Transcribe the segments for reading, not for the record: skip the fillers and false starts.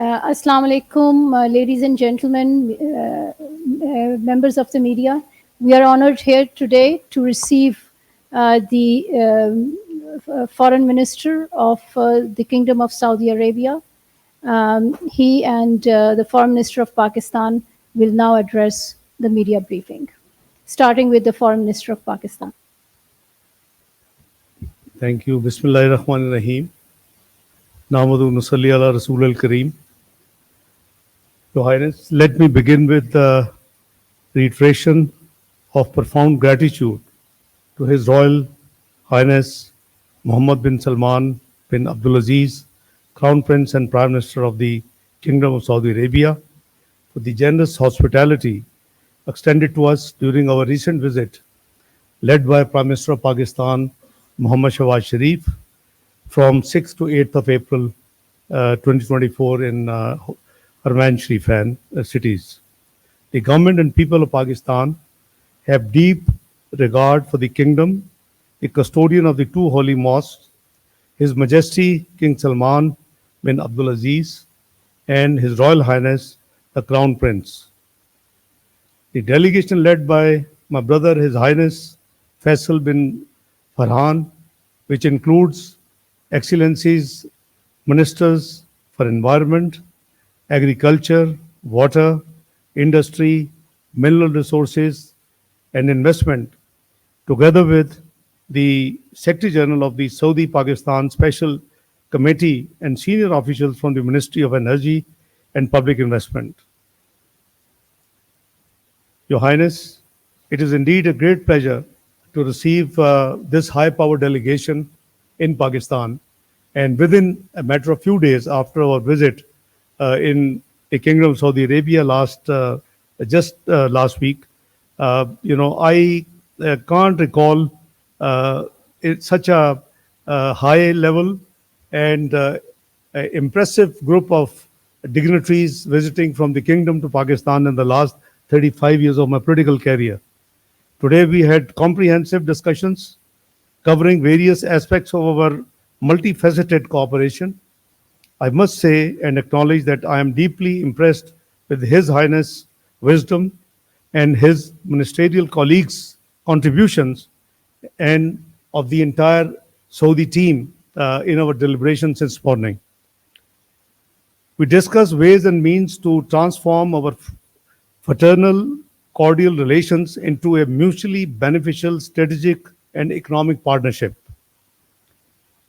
Assalamu alaikum, ladies and gentlemen, members of the media. We are honored here today to receive the Foreign Minister of the Kingdom of Saudi Arabia. He and the Foreign Minister of Pakistan will now address the media briefing, starting with the Foreign Minister of Pakistan. Thank you. Bismillahir Rahmanir Rahim. Namadu Nusalli ala Rasul al Kareem. Your Highness, let me begin with the reiteration of profound gratitude to His Royal Highness Muhammad bin Salman bin Abdulaziz, Crown Prince and Prime Minister of the Kingdom of Saudi Arabia, for the generous hospitality extended to us during our recent visit, led by Prime Minister of Pakistan Muhammad Shahbaz Sharif, from 6th to 8th of April 2024 in Harman Sharifan cities. The government and people of Pakistan have deep regard for the kingdom, the custodian of the two holy mosques, His Majesty King Salman bin Abdulaziz, and His Royal Highness the Crown Prince. The delegation led by my brother, His Highness Faisal bin Farhan, which includes Excellencies Ministers for Environment, Agriculture, Water, Industry, Mineral Resources, and Investment, together with the Secretary General of the Saudi Pakistan Special Committee and senior officials from the Ministry of Energy and Public Investment. Your Highness, it is indeed a great pleasure to receive this high-powered delegation in Pakistan. And within a matter of few days after our visit in the Kingdom of Saudi Arabia just last week, I can't recall it's such a high level and impressive group of dignitaries visiting from the Kingdom to Pakistan in the last 35 years of my political career. Today we had comprehensive discussions covering various aspects of our multifaceted cooperation. I must say and acknowledge that I am deeply impressed with His Highness' wisdom and his ministerial colleagues' contributions and of the entire Saudi team in our deliberations this morning. We discussed ways and means to transform our fraternal, cordial relations into a mutually beneficial strategic and economic partnership.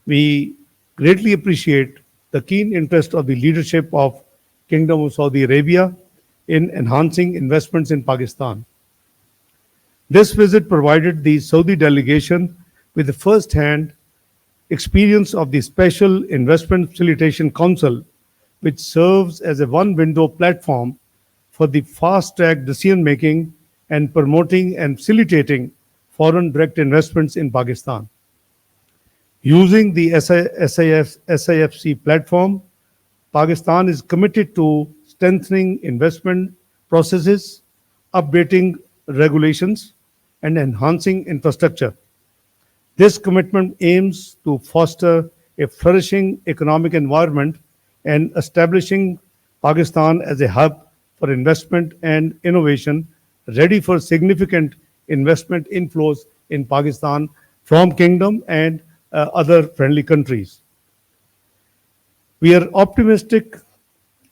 We greatly appreciate the keen interest of the leadership of Kingdom of Saudi Arabia in enhancing investments in Pakistan. This visit provided the Saudi delegation with the first-hand experience of the Special Investment Facilitation Council, which serves as a one-window platform for the fast-track decision-making and promoting and facilitating foreign direct investments in Pakistan. Using the SIFC platform, Pakistan is committed to strengthening investment processes, updating regulations, and enhancing infrastructure. This commitment aims to foster a flourishing economic environment and establishing Pakistan as a hub for investment and innovation, ready for significant investment inflows in Pakistan from Kingdom and other friendly countries. We are optimistic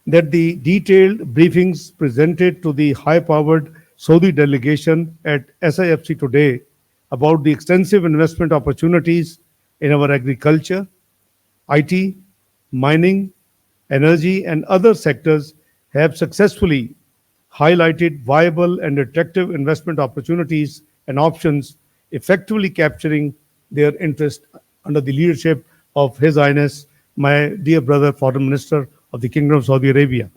that the detailed briefings presented to the high-powered Saudi delegation at SIFC today about the extensive investment opportunities in our agriculture, IT, mining, energy, and other sectors have successfully highlighted viable and attractive investment opportunities and options, effectively capturing their interest under the leadership of His Highness, my dear brother, Foreign Minister of the Kingdom of Saudi Arabia.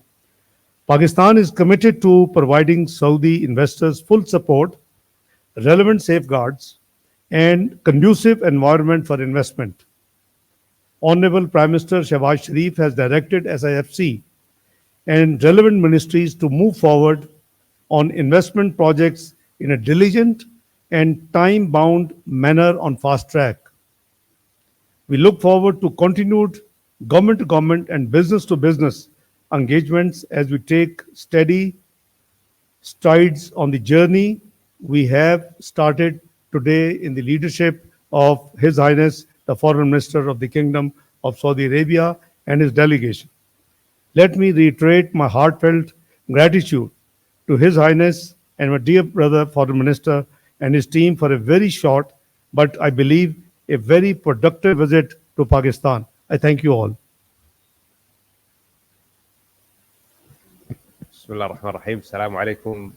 Pakistan is committed to providing Saudi investors full support, relevant safeguards, and conducive environment for investment. Honorable Prime Minister Shahbaz Sharif has directed SIFC and relevant ministries to move forward on investment projects in a diligent and time-bound manner on fast track. We look forward to continued government-to-government and business-to-business engagements as we take steady strides on the journey we have started today in the leadership of His Highness, the Foreign Minister of the Kingdom of Saudi Arabia and his delegation. Let me reiterate my heartfelt gratitude to His Highness and my dear brother, Foreign Minister, and his team for a very short, but I believe a very productive visit to Pakistan. I thank you all. Bismillah ar-Rahman ar-Rahim. Assalamu alaikum.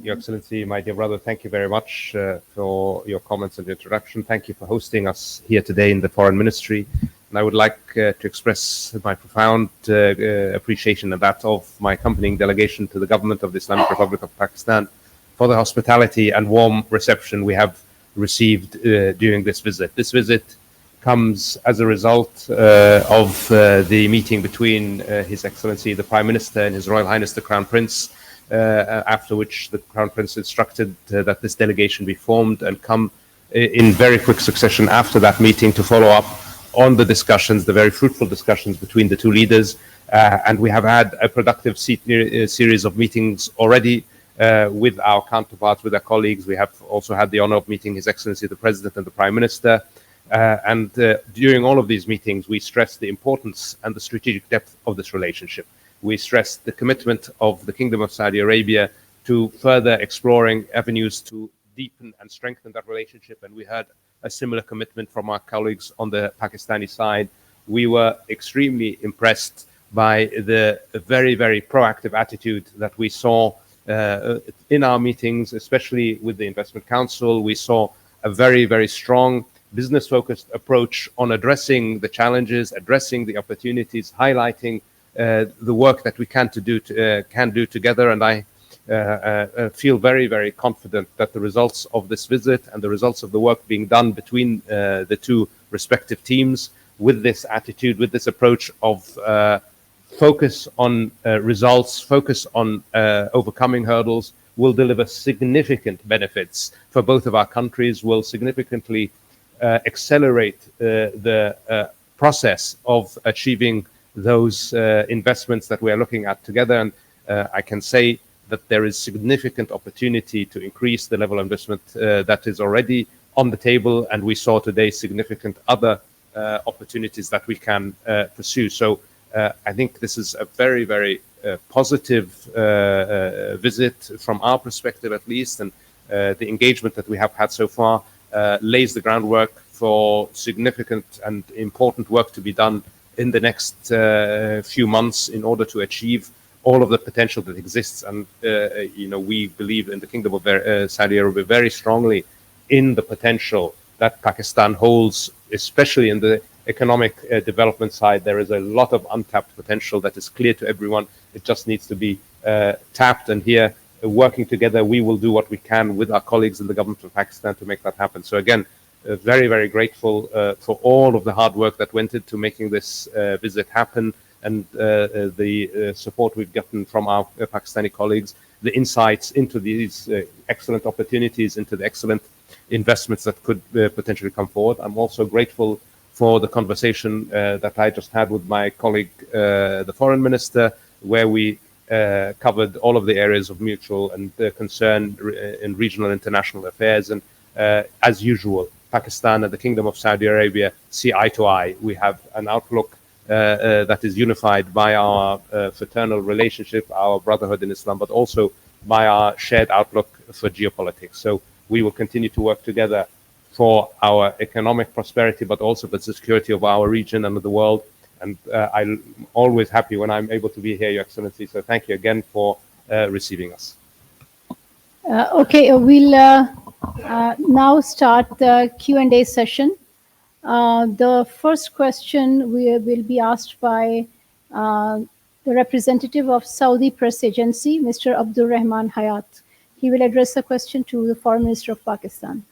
Your Excellency, my dear brother, thank you very much for your comments and introduction. Thank you for hosting us here today in the Foreign Ministry. And I would like to express my profound appreciation and that of my accompanying delegation to the government of the Islamic Republic of Pakistan for the hospitality and warm reception we have received during this visit. This visit comes as a result of the meeting between His Excellency the Prime Minister and His Royal Highness the Crown Prince, after which the Crown Prince instructed that this delegation be formed and come in very quick succession after that meeting to follow up on the discussions, the very fruitful discussions between the two leaders. And we have had a productive series of meetings already with our counterparts, with our colleagues. We have also had the honor of meeting His Excellency the President and the Prime Minister. And during all of these meetings, we stressed the importance and the strategic depth of this relationship. We stressed the commitment of the Kingdom of Saudi Arabia to further exploring avenues to deepen and strengthen that relationship. And we had a similar commitment from our colleagues on the Pakistani side. We were extremely impressed by the very, very proactive attitude that we saw in our meetings, especially with the Investment Council. We saw a very, very strong business-focused approach on addressing the challenges, addressing the opportunities, highlighting the work that we can do together. And I feel very, very confident that the results of this visit and the results of the work being done between the two respective teams with this attitude, with this approach of focus on results, focus on overcoming hurdles, will deliver significant benefits for both of our countries, will significantly accelerate the process of achieving those investments that we are looking at together. And I can say that there is significant opportunity to increase the level of investment that is already on the table. And we saw today significant other opportunities that we can pursue. So I think this is a very, very positive visit from our perspective, at least. And the engagement that we have had so far lays the groundwork for significant and important work to be done in the next few months in order to achieve all of the potential that exists. And, we believe in the Kingdom of Saudi Arabia very strongly in the potential that Pakistan holds, especially in the economic development side. There is a lot of untapped potential that is clear to everyone. It just needs to be tapped. And here, working together, we will do what we can with our colleagues in the government of Pakistan to make that happen. So again, very, very grateful for all of the hard work that went into making this visit happen, and the support we've gotten from our Pakistani colleagues, the insights into these excellent opportunities, into the excellent investments that could potentially come forward. I'm also grateful for the conversation that I just had with my colleague, the Foreign Minister, where we covered all of the areas of mutual and concern in regional and international affairs. And as usual, Pakistan and the Kingdom of Saudi Arabia see eye to eye. We have an outlook that is unified by our fraternal relationship, our brotherhood in Islam, but also by our shared outlook for geopolitics. So we will continue to work together for our economic prosperity, but also for the security of our region and of the world. And I'm always happy when I'm able to be here, Your Excellency. So thank you again for receiving us. Okay, we'll now start the Q&A session. The first question will be asked by the representative of Saudi Press Agency, Mr. Abdur Rahman Hayat. He will address the question to the Foreign Minister of Pakistan.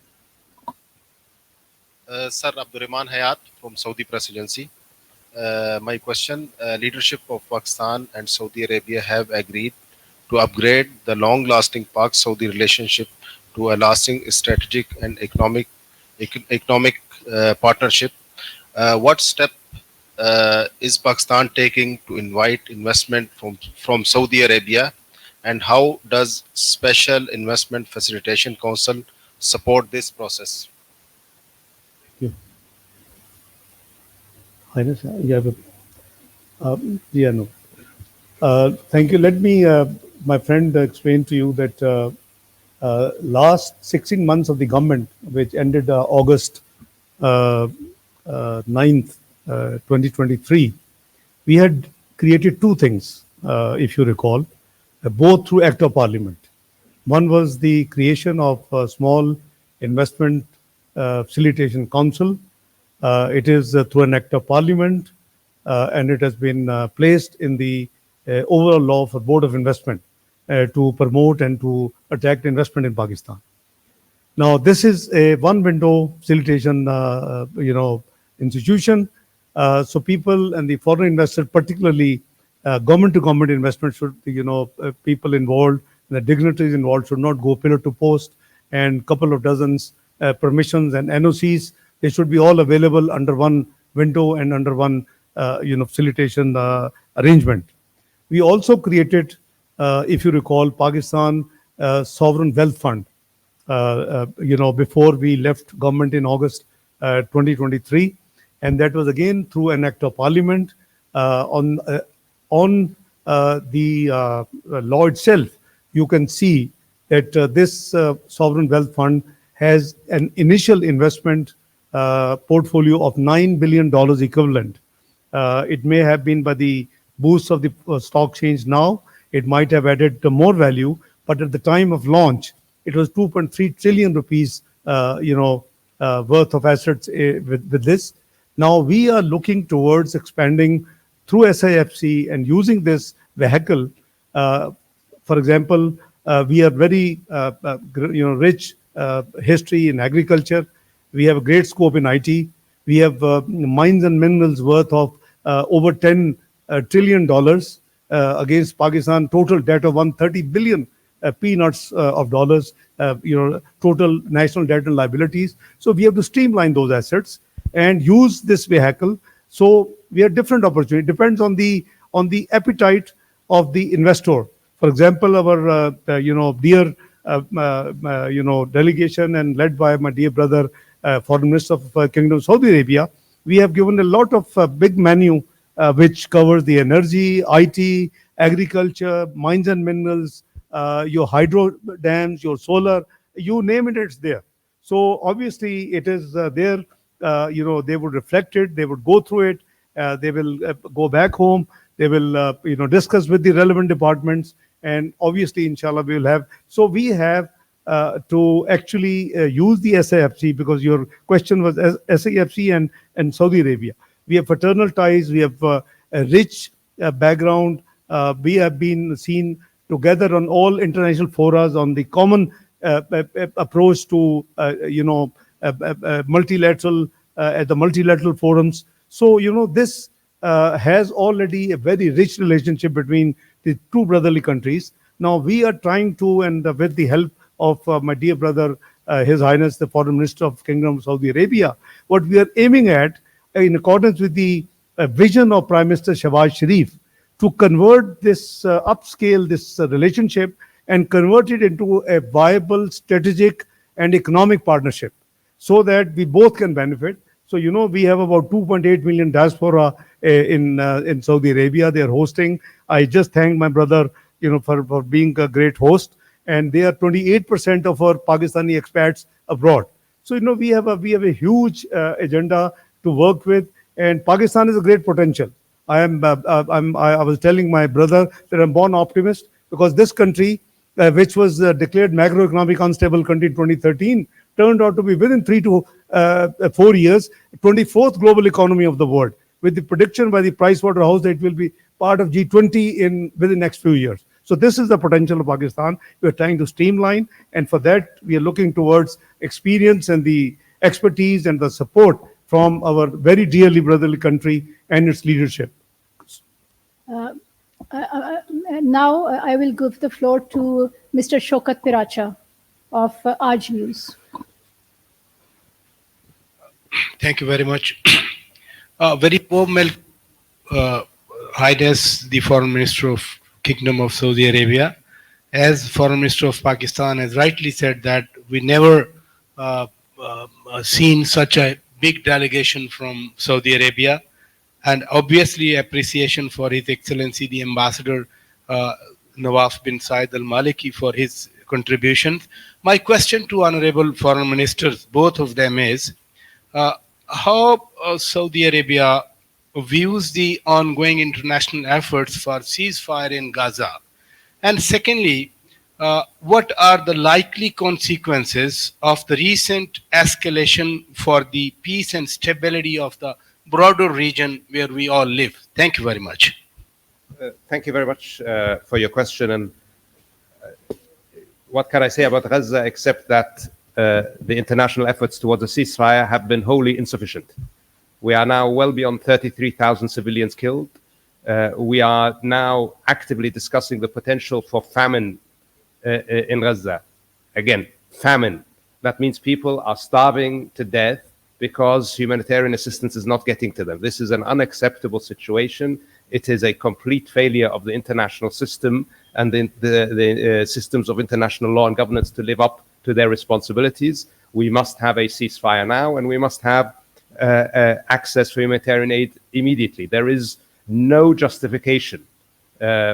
Sir Abdur Rahman Hayat from Saudi Press Agency. My question, leadership of Pakistan and Saudi Arabia have agreed to upgrade the long-lasting Pak-Saudi relationship to a lasting strategic and economic partnership. What step is Pakistan taking to invite investment from Saudi Arabia, and how does Special Investment Facilitation Council support this process? Yeah. Highness, you have a, yeah, no. Thank you. Let me, my friend, explain to you that last 16 months of the government, which ended August 9th, 2023, we had created two things, if you recall, both through Act of Parliament. One was the creation of a small investment facilitation council. It is through an Act of Parliament, and it has been placed in the overall law for Board of Investment to promote and to attract investment in Pakistan. Now, this is a one-window facilitation, institution. So people and the foreign investors, particularly government-to-government investment, should, people involved, the dignitaries involved should not go pillar to post, and couple of dozens permissions and NOCs. They should be all available under one window and under one, facilitation arrangement. We also created, if you recall, Pakistan Sovereign Wealth Fund, before we left government in August 2023, and that was again through an Act of Parliament. On the law itself, you can see that this Sovereign Wealth Fund has an initial investment portfolio of $9 billion equivalent. It may have been by the boost of the stock change now, it might have added more value, but at the time of launch, it was 2.3 trillion rupees, worth of assets with this. Now we are looking towards expanding through SIFC and using this vehicle. For example, we are very, rich history in agriculture. We have a great scope in IT. We have mines and minerals worth of over $10 trillion against Pakistan total debt of 130 billion peanuts of dollars, total national debt and liabilities. So we have to streamline those assets and use this vehicle. So we have different opportunity. Depends on the appetite of the investor. For example, our dear delegation and led by my dear brother, Foreign Minister of Kingdom of Saudi Arabia, we have given a lot of big menu which covers the energy, IT, agriculture, mines and minerals, your hydro dams, your solar, you name it, it's there. So obviously it is there. They would reflect it, they would go through it, they will go back home, they will discuss with the relevant departments, and obviously inshallah we will have. So we have to actually use the SIFC, because your question was SIFC and Saudi Arabia. We have fraternal ties, we have a rich background, we have been seen together on all international forums on the common approach to multilateral at the multilateral forums. So this has already a very rich relationship between the two brotherly countries. Now we are trying to, and with the help of my dear brother, His Highness the Foreign Minister of Kingdom of Saudi Arabia, what we are aiming at, in accordance with the vision of Prime Minister Shahbaz Sharif, to convert this upscale this relationship and convert it into a viable strategic and economic partnership, so that we both can benefit. So we have about 2.8 million diaspora in Saudi Arabia. They are hosting. I just thank my brother for being a great host, and they are 28% of our Pakistani expats abroad. So we have a huge agenda to work with, and Pakistan is a great potential. I was telling my brother that I'm born optimist, because this country, which was declared macroeconomic unstable country in 2013, turned out to be within 3 to 4 years, 24th global economy of the world, with the prediction by the Pricewaterhouse that it will be part of G20 within the next few years. So this is the potential of Pakistan. We are trying to streamline, and for that we are looking towards experience and the expertise and the support from our very dearly brotherly country and its leadership. Now I will give the floor to Mr. Shokat Piracha of Aaj News. Thank you very much. Very poor uh, Highness, the Foreign Minister of Kingdom of Saudi Arabia. As Foreign Minister of Pakistan has rightly said that we never seen such a big delegation from Saudi Arabia, and obviously appreciation for His Excellency the Ambassador uh, Nawaf bin Said Al Maliki for his contributions. My question to Honorable Foreign Ministers, both of them, is uh, how Saudi Arabia views the ongoing international efforts for ceasefire in Gaza? And secondly, what are the likely consequences of the recent escalation for the peace and stability of the broader region where we all live? Thank you very much. Thank you very much for your question. And what can I say about Gaza except that the international efforts towards a ceasefire have been wholly insufficient. We are now well beyond 33,000 civilians killed. We are now actively discussing the potential for famine in Gaza. Again, famine. That means people are starving to death because humanitarian assistance is not getting to them. This is an unacceptable situation. It is a complete failure of the international system and the systems of international law and governance to live up to their responsibilities. We must have a ceasefire now, and we must have access to humanitarian aid immediately. There is no justification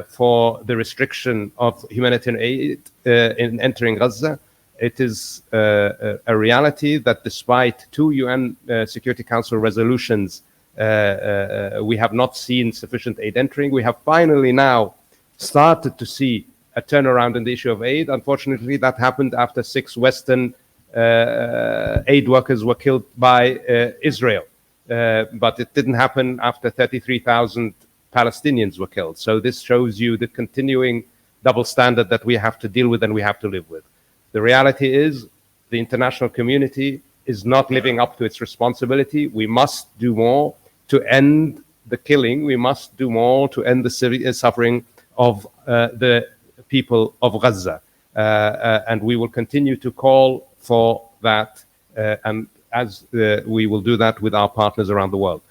for the restriction of humanitarian aid in entering Gaza. It is a reality that despite 2 UN Security Council resolutions, we have not seen sufficient aid entering. We have finally now started to see a turnaround in the issue of aid. Unfortunately, that happened after 6 Western aid workers were killed by Israel. But it didn't happen after 33,000 Palestinians were killed. So this shows you the continuing double standard that we have to deal with and we have to live with. The reality is the international community is not living up to its responsibility. We must do more to end the killing. We must do more to end the suffering of the people of Gaza. And we will continue to call for that, and as we will do that with our partners around the world.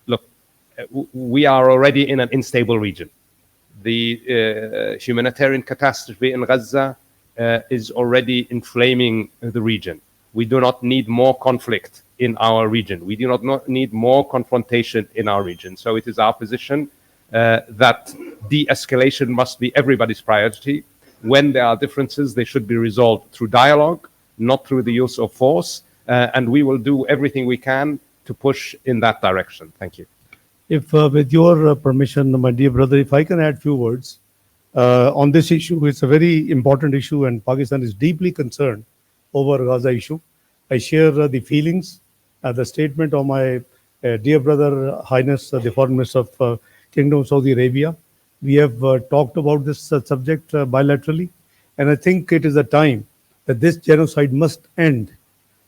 Look, we are already in an unstable region. The humanitarian catastrophe in Gaza is already inflaming the region. We do not need more conflict in our region. We do not need more confrontation in our region. So it is our position that de-escalation must be everybody's priority. When there are differences, they should be resolved through dialogue, not through the use of force. And we will do everything we can to push in that direction. Thank you. If, with your permission, my dear brother, if I can add few words on this issue. It's a very important issue, and Pakistan is deeply concerned over Gaza issue. I share the feelings, the statement of my dear brother, Highness, the Foreign Minister of Kingdom of Saudi Arabia. We have talked about this subject bilaterally, and I think it is a time that this genocide must end,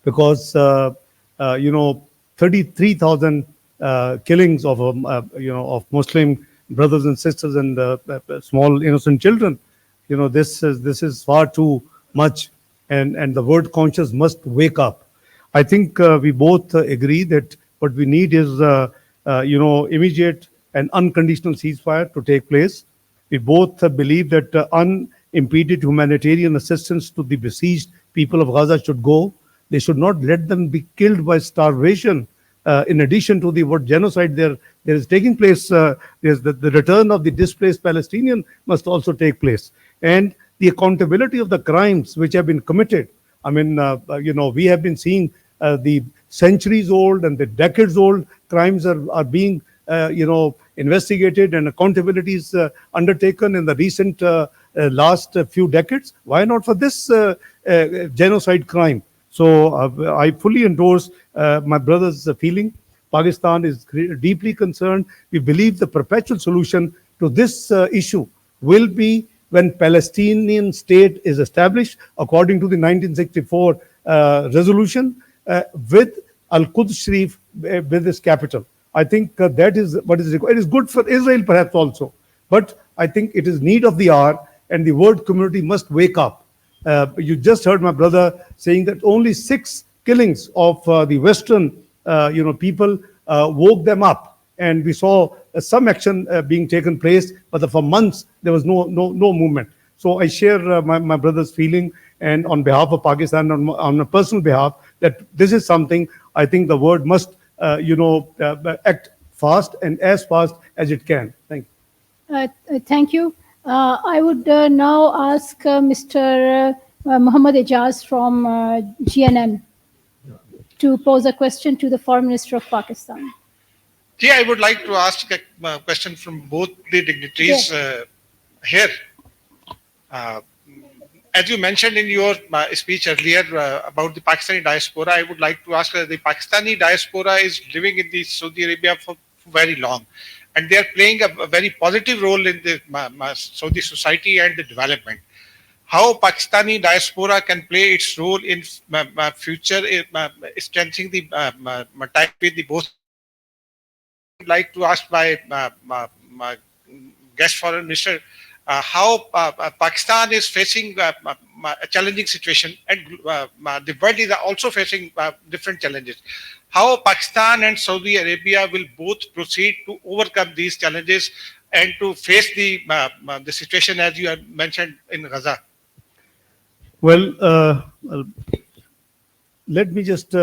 because 33,000 killings of of Muslim brothers and sisters and small innocent children. This is far too much, and the world conscious must wake up. I think we both agree that what we need is immediate and unconditional ceasefire to take place. We both believe that unimpeded humanitarian assistance to the besieged people of Gaza should go. They should not let them be killed by starvation. In addition to the what genocide there is taking place, there's the return of the displaced Palestinian must also take place, and the accountability of the crimes which have been committed. I mean, we have been seeing the centuries old and the decades old crimes are being investigated, and accountability is undertaken in the recent last few decades. Why not for this genocide crime? So I fully endorse my brother's feeling. Pakistan is deeply concerned. We believe the perpetual solution to this issue will be when Palestinian state is established according to the 1964 resolution with Al-Quds Sharif with its capital. I think that is what is required. It is good for Israel perhaps also, but I think it is need of the hour, and the world community must wake up. You just heard my brother saying that only 6 killings of the Western people woke them up, and we saw some action being taken place, but for months there was no movement. So I share my brother's feeling, and on behalf of Pakistan, on a personal behalf, that this is something I think the world must, act fast and as fast as it can. Thank you. Thank you. I would now ask Mr. Muhammad Ejaz from GNM to pose a question to the Foreign Minister of Pakistan. Yeah, I would like to ask a question from both the dignitaries here. As you mentioned in your speech earlier about the Pakistani diaspora, I would like to ask the Pakistani diaspora is living in the Saudi Arabia for very long, and they are playing a very positive role in the Saudi society and the development. How Pakistani diaspora can play its role in future strengthening the tie with the both. I would like to ask my guest foreign minister how Pakistan is facing a challenging situation, and the world is also facing different challenges. How Pakistan and Saudi Arabia will both proceed to overcome these challenges and to face the situation as you have mentioned in Gaza? Well, let me just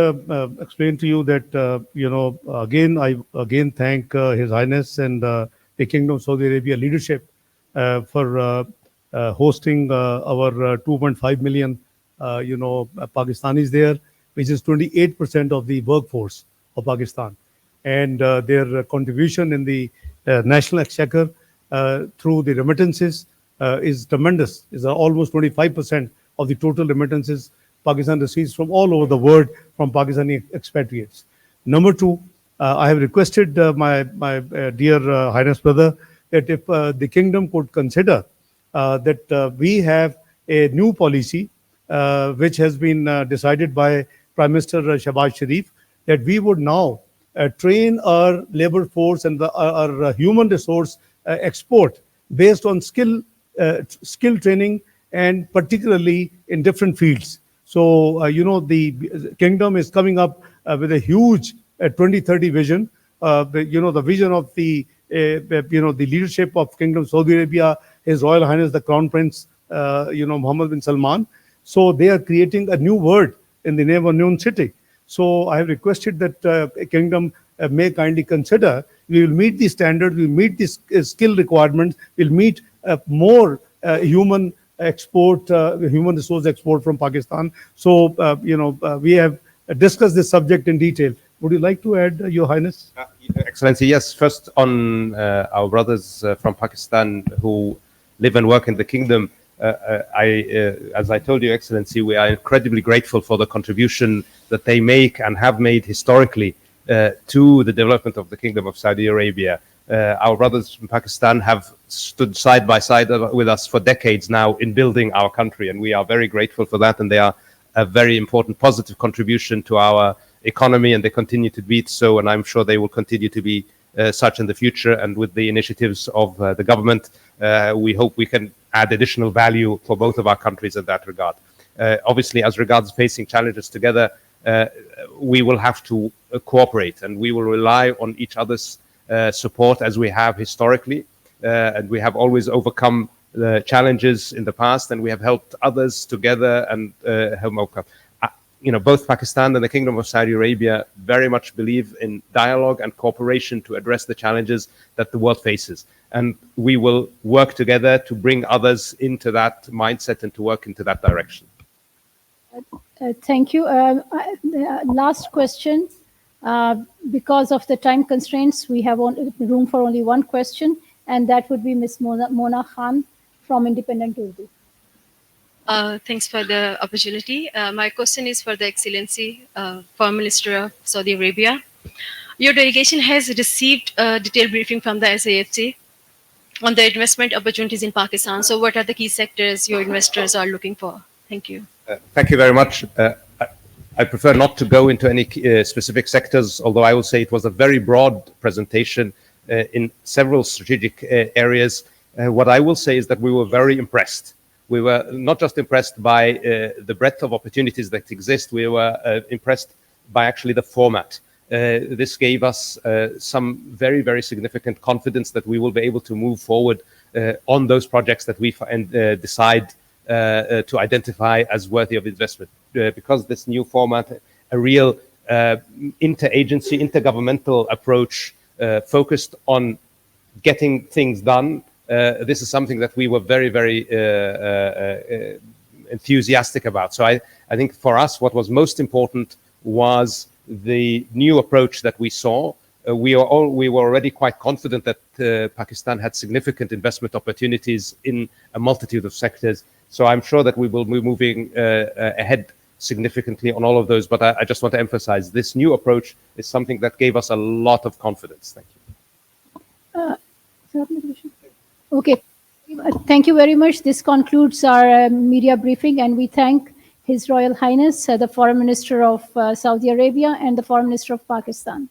explain to you that, I again thank His Highness and the Kingdom of Saudi Arabia leadership for hosting our 2.5 million, Pakistanis there, which is 28% of the workforce of Pakistan. And their contribution in the national exchequer through the remittances is tremendous. Is almost 25% of the total remittances Pakistan receives from all over the world from Pakistani expatriates. Number two, I have requested my dear Highness brother that if the kingdom could consider that we have a new policy which has been decided by Prime Minister Shahbaz Sharif, that we would now train our labor force and our human resource export based on skill training, and particularly in different fields. So, the kingdom is coming up with a huge 2030 vision. The vision of the leadership of Kingdom of Saudi Arabia, His Royal Highness the Crown Prince, Mohammed bin Salman. So they are creating a new world in the name of new city. So I have requested that kingdom may kindly consider. We will meet the standards, we will meet the skill requirements, we'll meet more human resource export from Pakistan. So, we have discussed this subject in detail. Would you like to add, Your Highness? Excellency, yes. First, on our brothers from Pakistan who live and work in the kingdom, as I told you, Excellency, we are incredibly grateful for the contribution that they make and have made historically to the development of the Kingdom of Saudi Arabia. Our brothers from Pakistan have stood side by side with us for decades now in building our country, and we are very grateful for that, and they are a very important positive contribution to our economy, and they continue to be so, and I'm sure they will continue to be such in the future. And with the initiatives of the government, we hope we can add additional value for both of our countries in that regard. Obviously, as regards facing challenges together, we will have to cooperate, and we will rely on each other's support as we have historically, and we have always overcome the challenges in the past, and we have helped others together and have overcome. Both Pakistan and the Kingdom of Saudi Arabia very much believe in dialogue and cooperation to address the challenges that the world faces, and we will work together to bring others into that mindset and to work into that direction. Thank you. Last question. Because of the time constraints, we have room for only one question, and that would be Ms. Mona Khan from Independent Urdu. Thanks for the opportunity. My question is for the Excellency, Foreign Minister of Saudi Arabia. Your delegation has received a detailed briefing from the SAFC on the investment opportunities in Pakistan. So what are the key sectors your investors are looking for? Thank you. Thank you very much. I prefer not to go into any specific sectors, although I will say it was a very broad presentation in several strategic areas. What I will say is that we were very impressed. We were not just impressed by the breadth of opportunities that exist, we were impressed by actually the format. this gave us some very, very significant confidence that we will be able to move forward on those projects that we decide to identify as worthy of investment. Because this new format, a real interagency, intergovernmental approach focused on getting things done, this is something that we were very, very enthusiastic about. So I think for us, what was most important was the new approach that we saw. We were already quite confident that Pakistan had significant investment opportunities in a multitude of sectors. So I'm sure that we will be moving ahead significantly on all of those. But I just want to emphasize this new approach is something that gave us a lot of confidence. Thank you. Okay. Thank you very much. This concludes our media briefing, and we thank His Royal Highness, the Foreign Minister of Saudi Arabia and the Foreign Minister of Pakistan.